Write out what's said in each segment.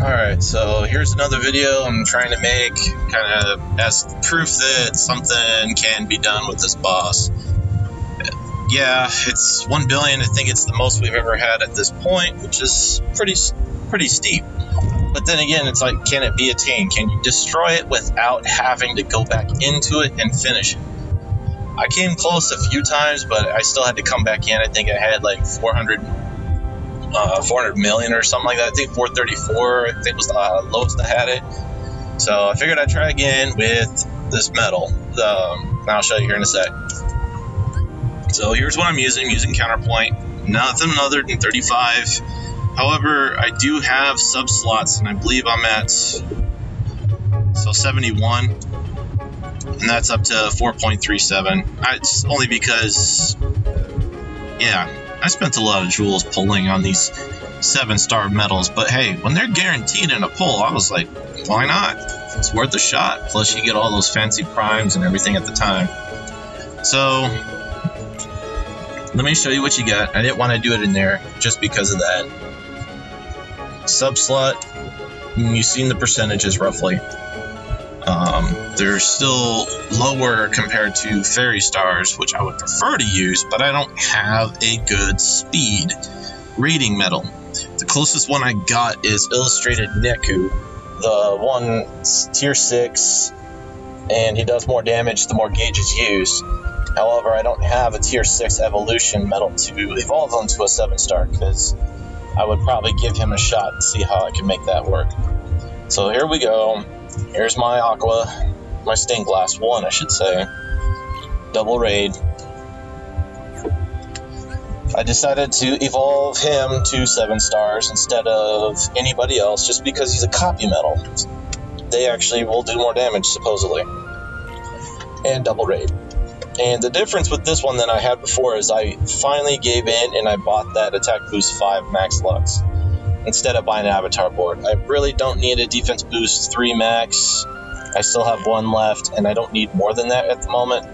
Alright, so here's another video I'm trying to make, kind of as proof that something can be done with this boss. Yeah, it's 1 billion. I think it's the most we've ever had at this point, which is pretty steep. But then again, it's like, can it be attained? Can you destroy it without having to go back into it and finish it? I came close a few times, but I still had to come back in. I think I had like 400 million or something like that. I think 434, I think was the lowest I had it. So I figured I'd try again with this metal. I'll show you here in a sec. So here's what I'm using. I'm using counterpoint, nothing other than 35. However, I do have sub slots, and I believe I'm at 71, and that's up to 4.37. It's only because, yeah, I spent a lot of jewels pulling on these 7-star metals, but hey, when they're guaranteed in a pull, I was like, why not? It's worth a shot. Plus, you get all those fancy primes and everything at the time. So, let me show you what you got. I didn't want to do it in there just because of that. Sub slot, you've seen the percentages roughly. They're still lower compared to fairy stars, which I would prefer to use, but I don't have a good speed rating metal. The closest one I got is Illustrated Neku, the one tier 6, and he does more damage the more gauges used. However, I don't have a tier 6 evolution metal to evolve onto a 7-star, because I would probably give him a shot and see how I can make that work. So here we go. Here's my Aqua, my Stained Glass 1, I should say. Double raid. I decided to evolve him to 7 stars instead of anybody else, just because he's a copy metal. They actually will do more damage, supposedly. And double raid. And the difference with this one than I had before is I finally gave in and I bought that Attack Boost 5 Max Lux instead of buying an Avatar board. I really don't need a Defense Boost 3 Max. I still have 1 left, and I don't need more than that at the moment.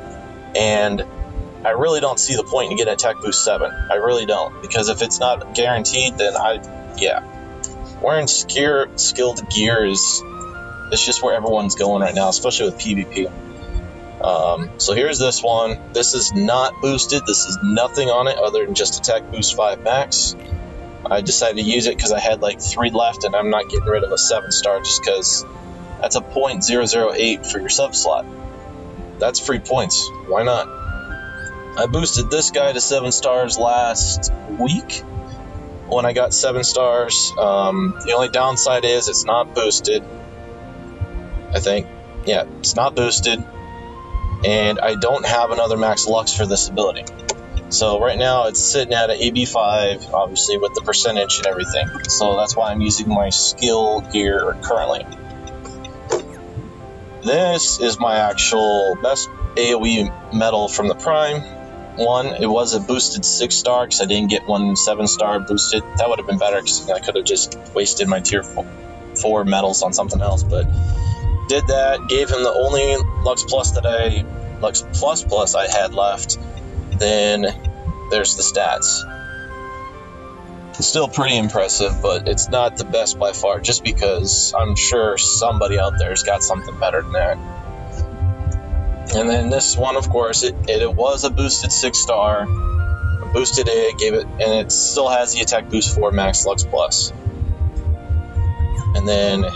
And I really don't see the point in getting Attack Boost 7. I really don't, because if it's not guaranteed, then wearing skilled gear is just where everyone's going right now, especially with PvP. So here's this one. This is not boosted. This is nothing on it other than just Attack Boost 5 Max. I decided to use it because I had like 3 left, and I'm not getting rid of a 7-star just because that's a 0.008 for your sub slot. That's free points. Why not? I boosted this guy to 7 stars last week when I got 7 stars. The only downside is it's not boosted. I think. Yeah, it's not boosted. And I don't have another Max Lux for this ability. So right now it's sitting at an AB5, obviously with the percentage and everything. So that's why I'm using my skill gear currently. This is my actual best AoE medal from the Prime one. It was a boosted 6-star because I didn't get one 7-star boosted. That would have been better because I could have just wasted my tier 4 medals on something else, but did that, gave him the only Lux Plus I had left. Then there's the stats. It's still pretty impressive, but it's not the best by far, just because I'm sure somebody out there's got something better than that. And then this one, of course, it was a boosted 6-star. I boosted it, gave it, and it still has the Attack Boost 4 Max Lux Plus. And then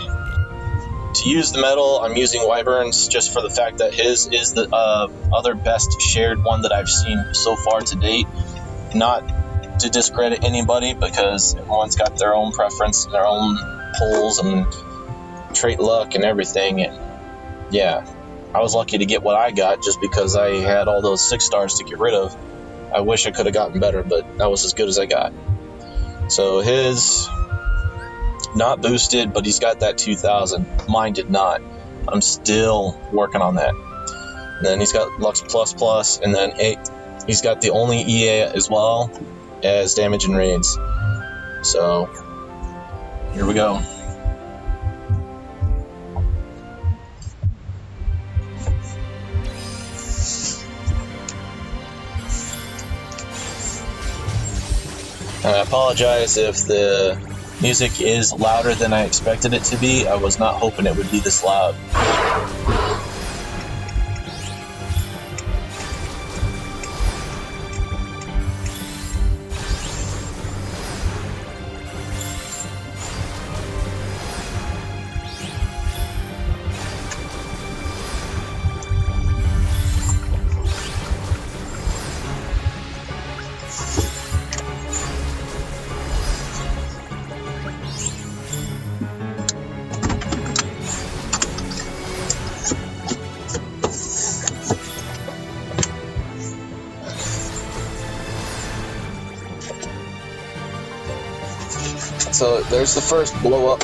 to use the metal, I'm using Wyvern's just for the fact that his is the other best shared one that I've seen so far to date. Not to discredit anybody, because everyone's got their own preference and their own pulls and trait luck and everything. And yeah, I was lucky to get what I got just because I had all those 6 stars to get rid of. I wish I could have gotten better, but that was as good as I got. So his not boosted, but he's got that 2000. Mine did not. I'm still working on that. And then he's got Lux Plus, and then he's got the only EA as well as damage and raids. So here we go. I apologize if the Music is louder than I expected it to be. I was not hoping it would be this loud. So there's the first blow up.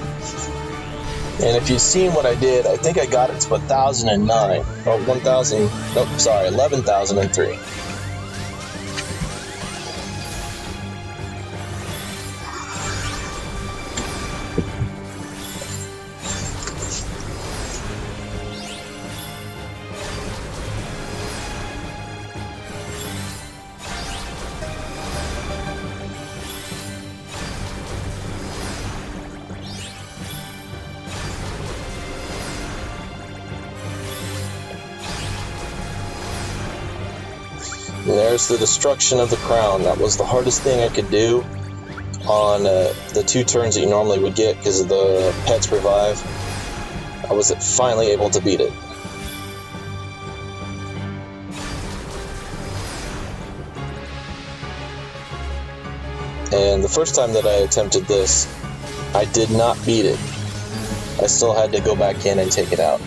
And if you've seen what I did, I think I got it to 1,009. Oh, 1,000. Nope, sorry, 11,003. And there's the destruction of the crown. That was the hardest thing I could do on the 2 turns that you normally would get because of the pet's revive. I was finally able to beat it. And the first time that I attempted this, I did not beat it. I still had to go back in and take it out.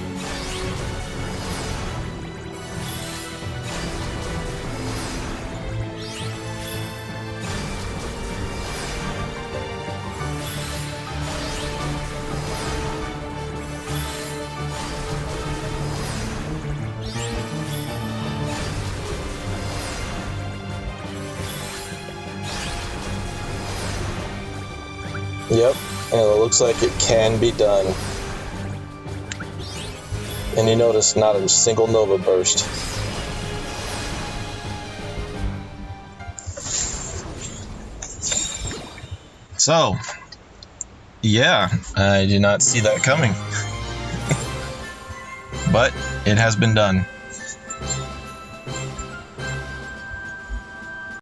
Yep, and it looks like it can be done. And you notice not a single Nova burst. So, yeah, I did not see that coming. But it has been done.